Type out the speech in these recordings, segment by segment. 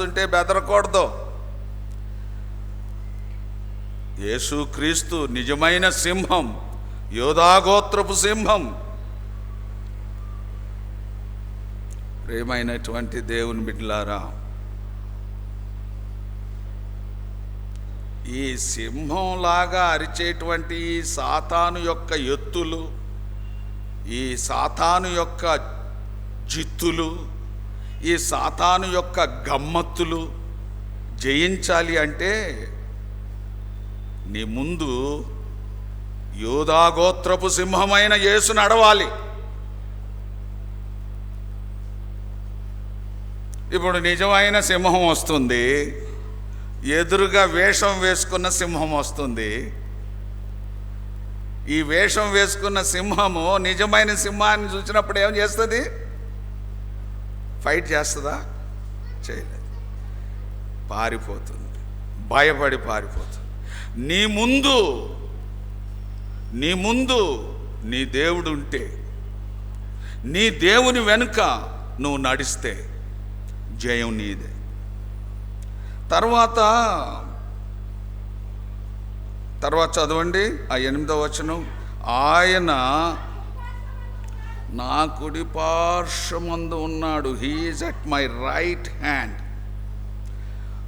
ఉంటే బెదరకూడదు. యేసుక్రీస్తు నిజమైన సింహం, యోధాగోత్రపు సింహం. ప్రియమైనటువంటి దేవుని బిడ్డలారా, ఈ సింహంలాగా అరిచేటువంటి ఈ సాతాను యొక్క ఎత్తులు, ఈ సాతాను యొక్క జిత్తులు, ఈ సాతాను యొక్క గమ్మత్తులు జయించాలి అంటే నీ ముందు యోధాగోత్రపు సింహమైన యేసు నడవాలి. ఇప్పుడు నిజమైన సింహం వస్తుంది, ఎదురుగా వేషం వేసుకున్న సింహం వస్తుంది. ఈ వేషం వేసుకున్న సింహము నిజమైన సింహాన్ని చూసినప్పుడు ఏం చేస్తుంది? ఫైట్ చేస్తుందా? చేయలేదు, పారిపోతుంది, భయపడి పారిపోతుంది. నీ ముందు నీ దేవుడు ఉంటే, నీ దేవుని వెనుక నువ్వు నడిస్తే జయం నీదే. తర్వాత చదవండి ఆ 8వ వచనం. ఆయన నా కుడి పార్శ్వమందు ఉన్నాడు. He is at my right hand.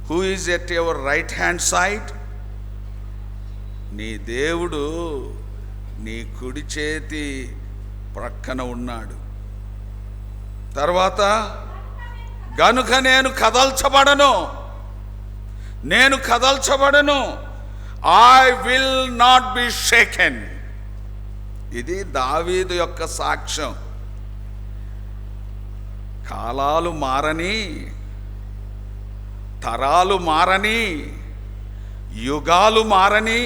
Who is at your right hand side? నీ దేవుడు నీ కుడి చేతి ప్రక్కన ఉన్నాడు. తర్వాత గనుక నేను కదల్చబడను, I will not be shaken. ఇది దావీదు యొక్క సాక్ష్యం. కాలాలు మారని, తరాలు మారని, యుగాలు మారని,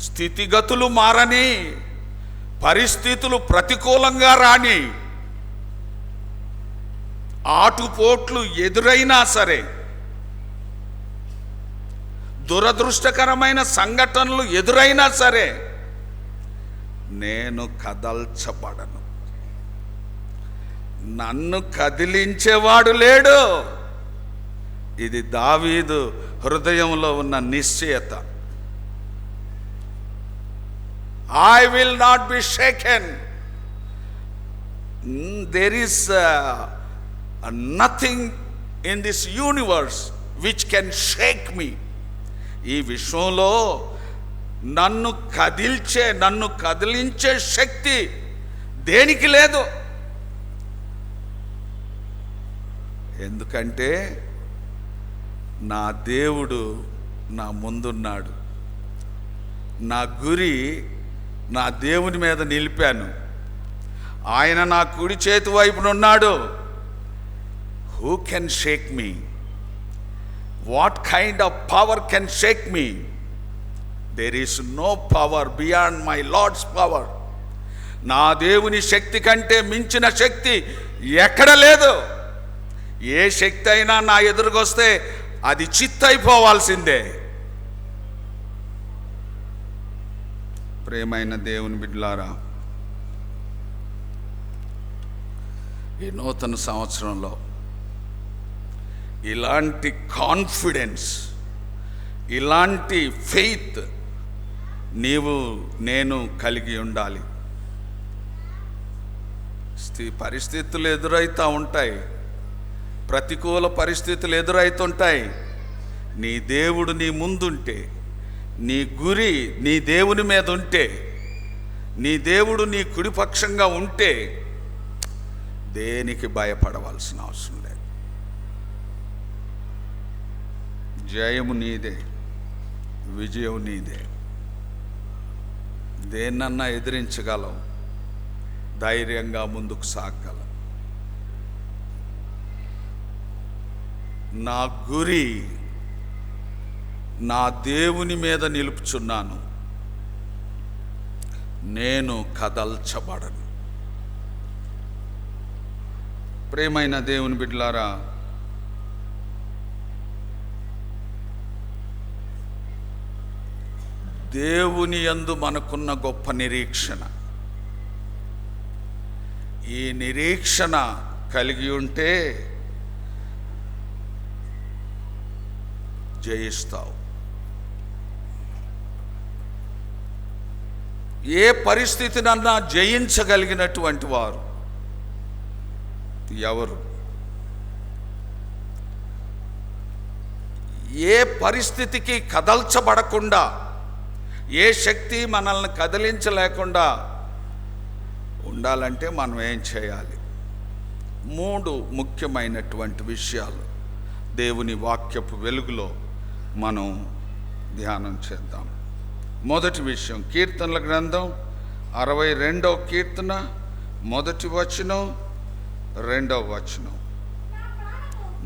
స్థితిగతులు మారని, పరిస్థితులు ప్రతికూలంగా రాని, ఆటుపోట్లు ఎదురైనా సరే, దురదృష్టకరమైన సంఘటనలు ఎదురైనా సరే, నేను కదల్చబడను. నన్ను కదిలించేవాడు లేడు. ఇది దావీదు హృదయంలో ఉన్న నిశ్చయత. I will not be shaken. There is nothing in this universe which can shake me. ఈ విశ్వంలో నన్ను కదిలించే శక్తి దేనికి లేదు. ఎందుకంటే నా దేవుడు నా ముందున్నాడు. నా గురి నా దేవుని మీద నిలిపాను. ఆయన నా కుడి చేతి వైపునున్నాడు. Who can shake me? What kind of power can shake me? There is no power beyond my lord's power. నా దేవుని శక్తి కంటే మించిన శక్తి ఎక్కడ లేదు. ఏ శక్తి అయినా నా ఎదురుకొస్తే అది చిత్తైపోవాల్సిందే. ప్రియమైన దేవుని బిడ్డలారా, ఈ నూతన సంవత్సరంలో ఇలాంటి కాన్ఫిడెన్స్, ఇలాంటి ఫెయిత్ నేను కలిగి ఉండాలి. పరిస్థితులు ఎదురవుతూ ఉంటాయి, ప్రతికూల పరిస్థితులు ఎదురవుతుంటాయి. నీ దేవుడు నీ ముందుంటే, నీ గురి నీ దేవుని మీద ఉంటే, నీ దేవుడు నీ కుడిపక్షంగా ఉంటే దేనికి భయపడవలసిన అవసరం లేదు. జయము నీదే, విజయం నీదే. దేన్నన్నా ఎదిరించగలవు, ధైర్యంగా ముందుకు సాగగలవు. నా గురి నా దేవుని మీద నిలుపుచున్నాను, నేను కదల్చబడను. ప్రియమైన దేవుని బిడ్డలారా, దేవుని యందు మనకున్న గొప్ప నిరీక్షణ, ఈ నిరీక్షణ కలిగి ఉంటే జయిస్తావు. ఏ పరిస్థితినన్నా జయించగలిగినటువంటి వారు ఎవరు? ఏ పరిస్థితికి కదల్చబడకుండా, ఏ శక్తి మనల్ని కదిలించలేకుండా ఉండాలంటే మనం ఏం చేయాలి? 3 ముఖ్యమైనటువంటి విషయాలు దేవుని వాక్యపు వెలుగులో మనం ధ్యానం చేద్దాం. మొదటి విషయం, కీర్తనల గ్రంథం 62వ కీర్తన 1వ వచనం 2వ వచనం.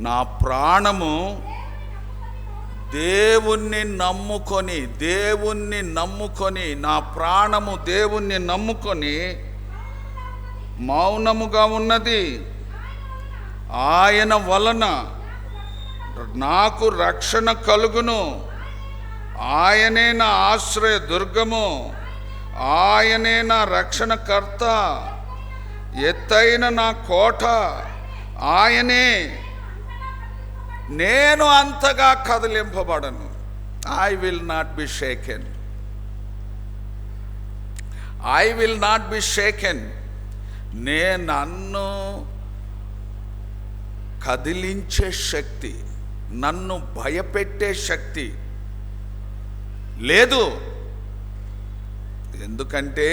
నా ప్రాణము దేవుణ్ణి నమ్ముకొని నా ప్రాణము దేవుణ్ణి నమ్ముకొని మౌనముగా ఉన్నది. ఆయన వలన నాకు రక్షణ కలుగును. ఆయనే నా ఆశ్రయ దుర్గము, ఆయనే నా రక్షణకర్త, ఎత్తైన నా కోట ఆయనే. నేను అంతగా కదిలింపబడను. I will not be shaken. నన్ను కదిలించే శక్తి, నన్ను భయపెట్టే శక్తి లేదు. ఎందుకంటే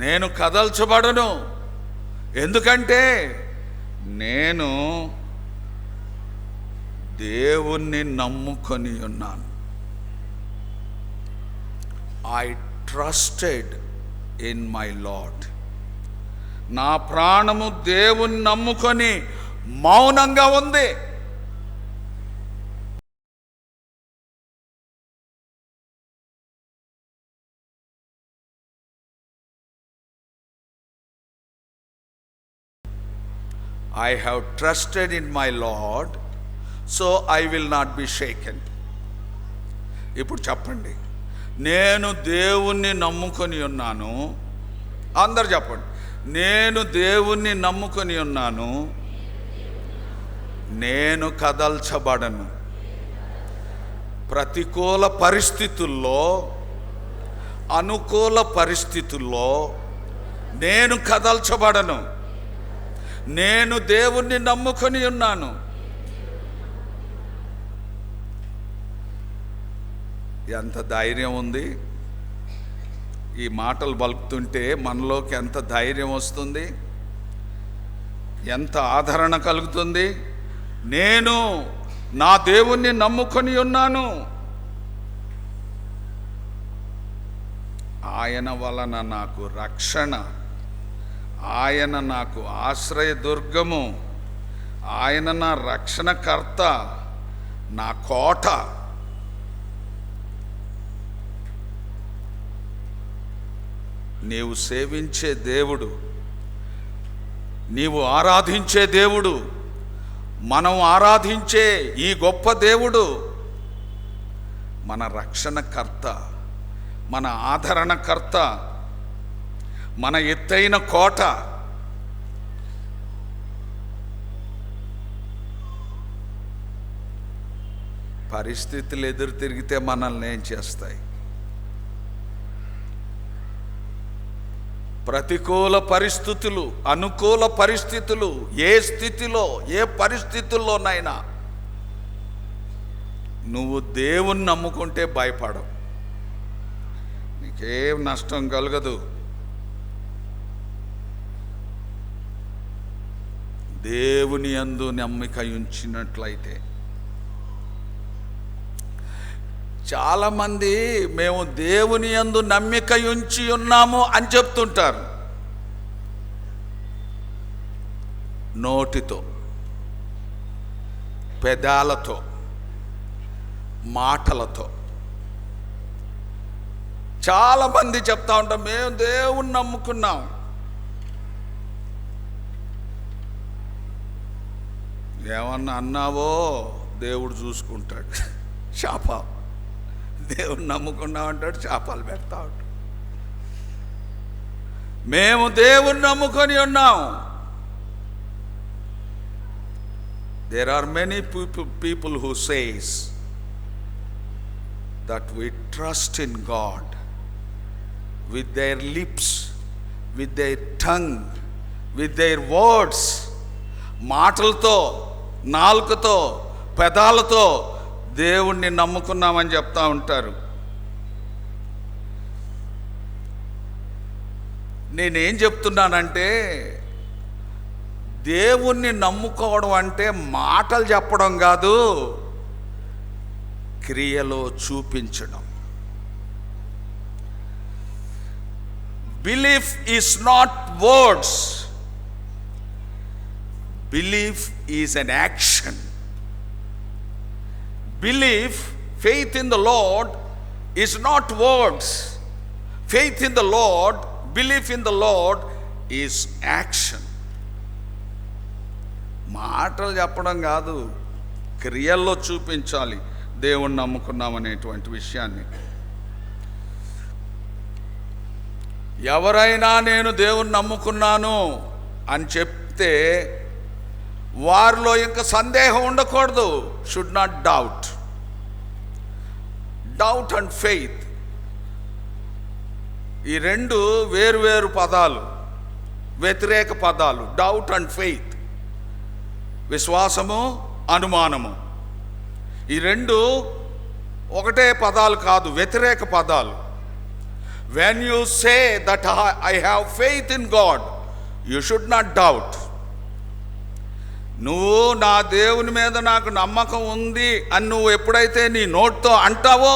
నేను కదల్చబడను. ఎందుకంటే నేను దేవుణ్ణి నమ్ముకొని ఉన్నాను. I trusted in my lord. నా ప్రాణము దేవుణ్ణి నమ్ముకొని మౌనంగా ఉంది. I have trusted in my Lord, so I will not be shaken. ఇప్పుడు చెప్పండి, నేను దేవుణ్ణి నమ్ముకొని ఉన్నాను. అందరు చెప్పండి, నేను దేవుణ్ణి నమ్ముకొని ఉన్నాను, నేను కదల్చబడను. ప్రతికూల పరిస్థితుల్లో, అనుకూల పరిస్థితుల్లో నేను కదల్చబడను. నేను దేవుణ్ణి నమ్ముకొని ఉన్నాను. ఎంత ధైర్యం ఉంది! ఈ మాటలు పలుకుతుంటే మనలోకి ఎంత ధైర్యం వస్తుంది, ఎంత ఆదరణ కలుగుతుంది. నేను నా దేవుణ్ణి నమ్ముకొని ఉన్నాను, ఆయన వలన నాకు రక్షణ, ఆయన నాకు ఆశ్రయదుర్గము, ఆయన నా రక్షణకర్త, నా కోట. నీవు సేవించే దేవుడు, నీవు ఆరాధించే దేవుడు, మనం ఆరాధించే ఈ గొప్ప దేవుడు మన రక్షణకర్త, మన ఆదరణకర్త, మన ఎత్తైన కోట. పరిస్థితులు ఎదురు తిరిగితే మనల్ని ఏం చేస్తాయి? ప్రతికూల పరిస్థితులు, అనుకూల పరిస్థితులు, ఏ స్థితిలో, ఏ పరిస్థితుల్లోనైనా నువ్వు దేవుణ్ణి నమ్ముకుంటే భయపడవు, నీకేం నష్టం కలగదు. దేవుని యందు నమ్మిక ఉంచినట్లయితే. చాలామంది మేము దేవుని యందు నమ్మిక ఉంచి ఉన్నాము అని చెప్తుంటారు. నోటితో, పెదాలతో, మాటలతో చాలామంది చెప్తా ఉంటాం, మేము దేవుణ్ణి నమ్ముకున్నాం. ఏమన్నా అన్నావో దేవుడు చూసుకుంటాడు. శాపం. దేవుడు నమ్ముకున్నామంటాడు, శాపాలు పెడతా ఉంటాడు. మేము దేవుణ్ణి నమ్ముకొని ఉన్నాం. There are many people who says that we trust in God with their lips, with their tongue, with their words. మాటలతో, నాలుకతో, పెదాలతో దేవుణ్ణి నమ్ముకున్నామని చెప్తా ఉంటారు. నేనేం చెప్తున్నానంటే, దేవుణ్ణి నమ్ముకోవడం అంటే మాటలు చెప్పడం కాదు, క్రియలో చూపించడం. Belief is not words, belief is an action. Belief, faith in the Lord is not words. Faith in the Lord, belief in the Lord is action. మాటలు చెప్పడం కాదు, క్రియల్లో చూపించాలి దేవుణ్ణి నమ్ముకున్నామనేటువంటి విషయాన్ని. ఎవరైనా నేను దేవుణ్ణి నమ్ముకున్నాను అని చెప్తే వారిలో ఇంకా సందేహం ఉండకూడదు. Should not doubt. Doubt and faith, ఈ రెండు వేరు పదాలు, వ్యతిరేక పదాలు. డౌట్ అండ్ ఫెయిత్, విశ్వాసము, అనుమానము, ఈ రెండు ఒకటే పదాలు కాదు, వ్యతిరేక పదాలు. When you say that I have faith in God, you should not doubt. నువ్వు నా దేవుని మీద నాకు నమ్మకం ఉంది అని నువ్వు ఎప్పుడైతే నీ నోటితో అంటావో,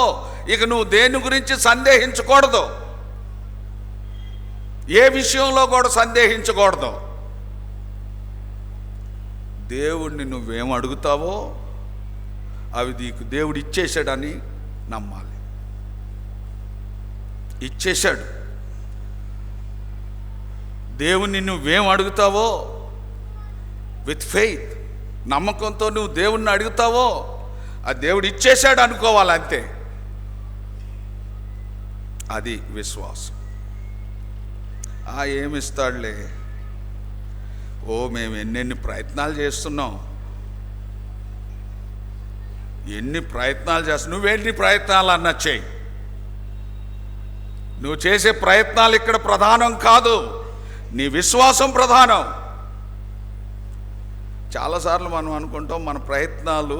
ఇక నువ్వు దేని గురించి సందేహించకూడదు, ఏ విషయంలో కూడా సందేహించకూడదు. దేవుణ్ణి నువ్వేం అడుగుతావో అవి నీకు దేవుడు ఇచ్చేశాడని నమ్మాలి. ఇచ్చేశాడు. దేవుణ్ణి నువ్వేం అడుగుతావో విత్ ఫెయిత్, నమ్మకంతో నువ్వు దేవుణ్ణి అడుగుతావో అది దేవుడు ఇచ్చేశాడు అనుకోవాలి, అంతే. అది విశ్వాసం. ఏమిస్తాడులే, మేము ఎన్నెన్ని ప్రయత్నాలు చేస్తున్నాం, ఎన్ని ప్రయత్నాలు చేస్తున్నావు. నువ్వెన్ని ప్రయత్నాలు అన్నా చేయి, నువ్వు చేసే ప్రయత్నాలు ఇక్కడ ప్రధానం కాదు, నీ విశ్వాసం ప్రధానం. చాలాసార్లు మనం అనుకుంటాం మన ప్రయత్నాలు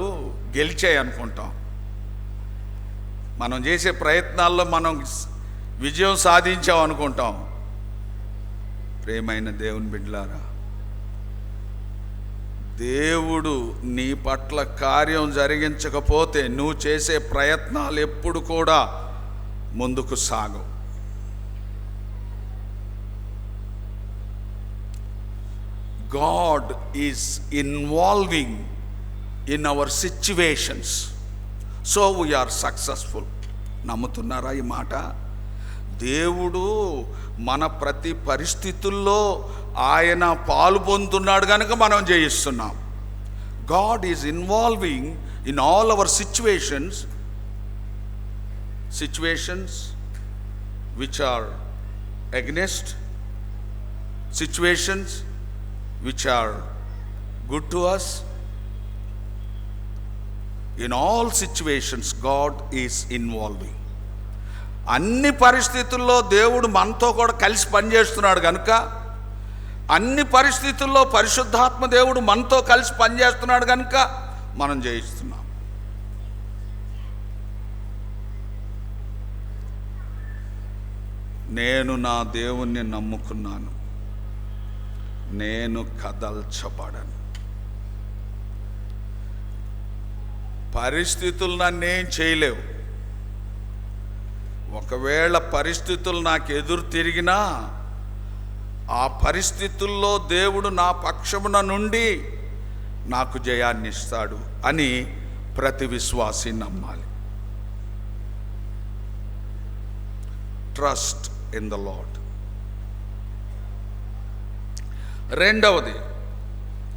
గెలిచాయి అనుకుంటాం. మనం చేసే ప్రయత్నాల్లో మనం విజయం సాధించాం అనుకుంటాం. ప్రియమైన దేవుని బిడ్డలారా, దేవుడు నీ పట్ల కార్యం జరిగించకపోతే నువ్వు చేసే ప్రయత్నాలు ఎప్పుడు కూడా ముందుకు సాగవు. God is involving in our situations, so we are successful. నమ్ముతున్నారా ఈ మాట? దేవుడు మన ప్రతి పరిస్థితుల్లో ఆయన పాలు పొందుతున్నాడు కనుక మనం జయిస్తున్నాం. God is involving in all our situations which are against, situations which are good to us. In all situations God is involving. అన్ని పరిస్థితుల్లో దేవుడు మనతో కూడా కలిసి పనిచేస్తున్నాడు కనుక, అన్ని పరిస్థితుల్లో పరిశుద్ధాత్మ దేవుడు మనతో కలిసి పనిచేస్తున్నాడు కనుక మనం జయిస్తున్నాం. నేను నా దేవుణ్ణి నమ్ముకున్నాను, నేను కదల్చబడను. పరిస్థితులు నన్నేం చేయలేవు. ఒకవేళ పరిస్థితులు నాకు ఎదురు తిరిగినా ఆ పరిస్థితుల్లో దేవుడు నా పక్షమున నుండి నాకు జయాన్ని ఇస్తాడు అని ప్రతి విశ్వాసి నమ్మాలి. Trust in the lord. రెండవది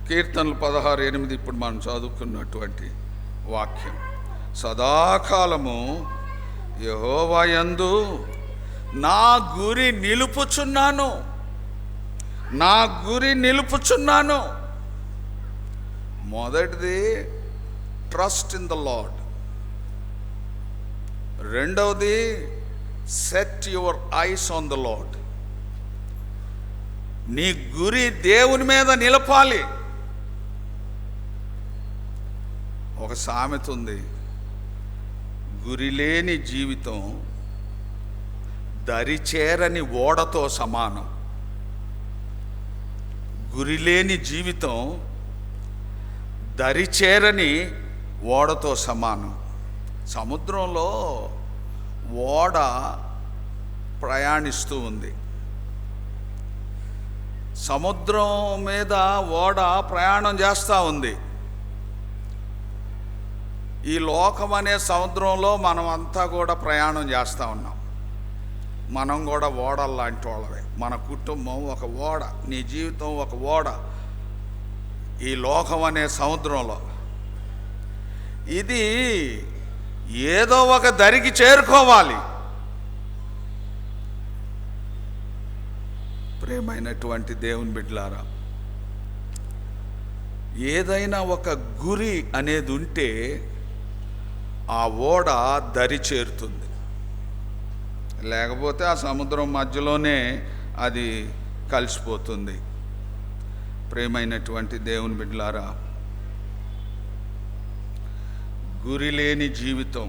కీర్తనలు 16:8, ఇప్పుడు మనం చదువుకున్నటువంటి వాక్యం. సదాకాలము యెహోవా యందు నా గురి నిలుపుచున్నాను, నా గురి నిలుపుచున్నాను. మొదటిది ట్రస్ట్ ఇన్ ద లార్డ్, రెండవది set your eyes on the lord. నీ గురి దేవుని మీద నిలపాలి. ఒక సామెత ఉంది, గురి లేని జీవితం దరిచేరని ఓడతో సమానం. గురి లేని జీవితం దరిచేరని ఓడతో సమానం. సముద్రంలో ఓడ ప్రయాణిస్తూ ఉంది. సముద్రం మీద ఓడ ప్రయాణం చేస్తూ ఉంది. ఈ లోకం అనే సముద్రంలో మనం అంతా కూడా ప్రయాణం చేస్తూ ఉన్నాం. మనం కూడా ఓడల్లాంటి వాళ్ళమే. మన కుటుంబం ఒక ఓడ, నీ జీవితం ఒక ఓడ ఈ లోకం అనే సముద్రంలో. ఇది ఏదో ఒక దరికి చేరుకోవాలి. ప్రేమైనటువంటి దేవుని బిడ్డలారా, ఏదైనా ఒక గురి అనేది ఉంటే ఆ ఓడ దరి చేరుతుంది. లేకపోతే ఆ సముద్రం మధ్యలోనే అది కలిసిపోతుంది. ప్రేమైనటువంటి దేవుని బిడ్డలారా, గురి లేని జీవితం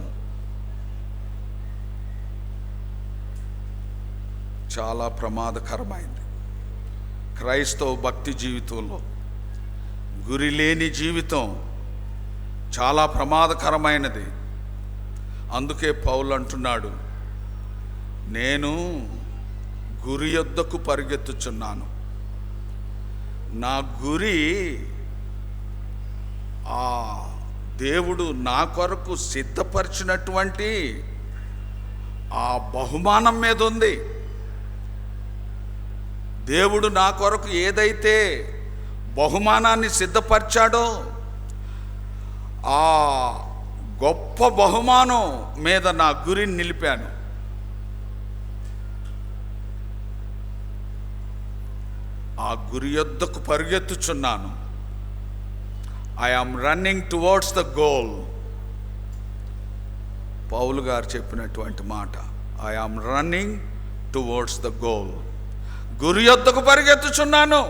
చాలా ప్రమాదకరమైంది. క్రైస్తవ భక్తి జీవితంలో గురి లేని జీవితం చాలా ప్రమాదకరమైనది. అందుకే పౌలు అంటున్నాడు, నేను గురి యొద్దకు పరిగెత్తుచున్నాను. నా గురి ఆ దేవుడు నా కొరకు సిద్ధపరిచినటువంటి ఆ బహుమానం మీద ఉంది. దేవుడు నా కొరకు ఏదైతే బహుమానాన్ని సిద్ధపరిచాడో ఆ గొప్ప బహుమానం మీద నా గురిని నిలిపాను. ఆ గురి యొద్దకు పరిగెత్తుచున్నాను. I am running towards the goal. పౌలు గారు చెప్పినటువంటి మాట, I am running towards the goal. గురి యొద్దకు పరిగెత్తుచున్నాను.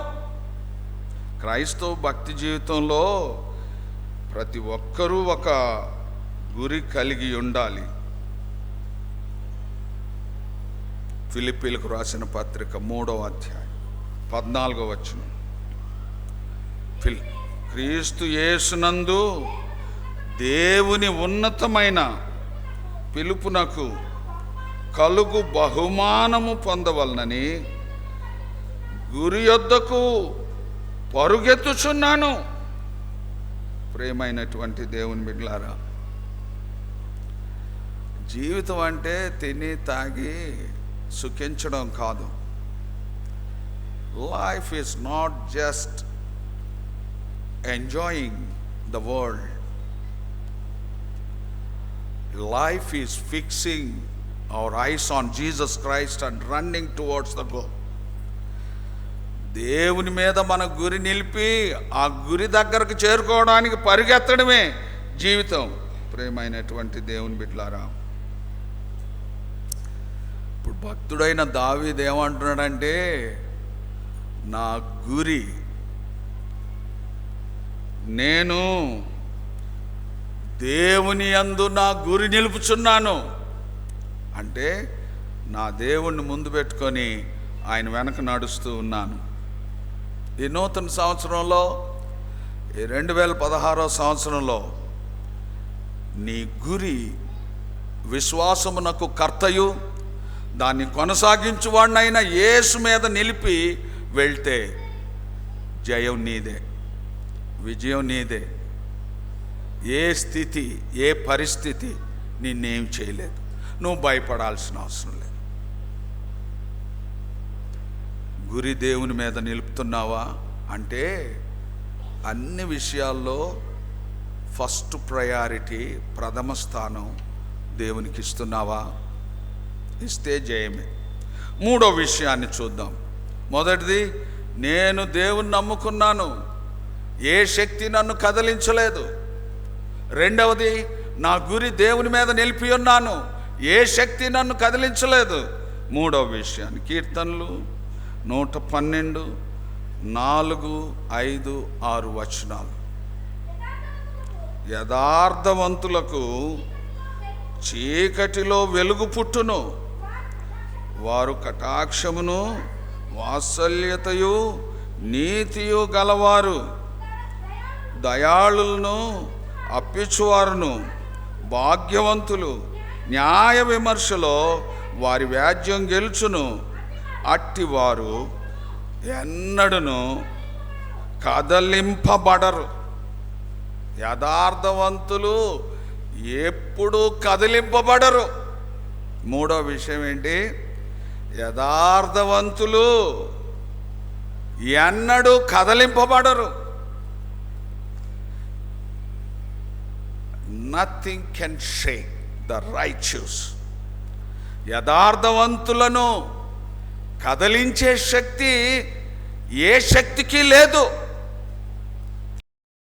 క్రైస్తవ భక్తి జీవితంలో ప్రతి ఒక్కరూ ఒక గురి కలిగి ఉండాలి. ఫిలిప్పీలకు రాసిన పత్రిక 3వ అధ్యాయం 14వ వచనం, క్రీస్తు యేసునందు దేవుని ఉన్నతమైన పిలుపునకు కలుగు బహుమానము పొందవలనని గురి యొద్దకు పరుగెత్తుచున్నాను. ప్రేమైనటువంటి దేవుని బిడ్డలారా, జీవితం అంటే తిని తాగి సుఖించడం కాదు. Life is not just enjoying the world. Life is fixing our eyes on Jesus Christ and running towards the goal. దేవుని మీద మన గురి నిలిపి ఆ గురి దగ్గరకు చేరుకోవడానికి పరిగెత్తడమే జీవితం. ప్రేమైనటువంటి దేవుని బిడ్డలారా, ఇప్పుడు భక్తుడైన దావీదు ఏమంటున్నాడంటే, నా గురి, నేను దేవుని యందు నా గురి నిలుపుచున్నాను అంటే నా దేవుణ్ణి ముందు పెట్టుకొని ఆయన వెనక నడుస్తూ ఉన్నాను. ఈ నూతన సంవత్సరంలో, ఈ 2016వ సంవత్సరంలో నీ గురి విశ్వాసమునకు కర్తయు దాన్ని కొనసాగించువాడినైన యేసు మీద నిలిపి వెళ్తే జయం నీదే, విజయం నీదే. ఏ స్థితి, ఏ పరిస్థితి నిన్నేం చేయలేదు. నువ్వు భయపడాల్సిన అవసరం లేదు. గురి దేవుని మీద నిలుపుతున్నావా అంటే అన్ని విషయాల్లో ఫస్ట్ ప్రయారిటీ, ప్రథమ స్థానం దేవునికి ఇస్తున్నావా? ఇస్తే జయమే. మూడో విషయాన్ని చూద్దాం. మొదటిది, నేను దేవుని నమ్ముకున్నాను. ఏ శక్తి నన్ను కదిలించలేదు. రెండవది, నా గురి దేవుని మీద నిలిపి ఉన్నాను, ఏ శక్తి నన్ను కదిలించలేదు. మూడవ విషయాన్ని కీర్తనలు 112 4, 5, 6 వచనాలు. యథార్థవంతులకు చీకటిలో వెలుగు పుట్టును, వారు కటాక్షమును వాత్సల్యతయు నీతియు గలవారు, దయాళులను అప్పించువారును భాగ్యవంతులు. న్యాయ విమర్శలో వారి వ్యాజ్యం గెలుచును, అట్టివారు ఎన్నడను కదలింపబడరు. యథార్థవంతులు ఎప్పుడూ కదిలింపబడరు. మూడో విషయం ఏంటి? యథార్థవంతులు ఎన్నడూ కదలింపబడరు. Nothing can shake the righteous. యథార్థవంతులను కదిలించే శక్తి ఏ శక్తికి లేదు.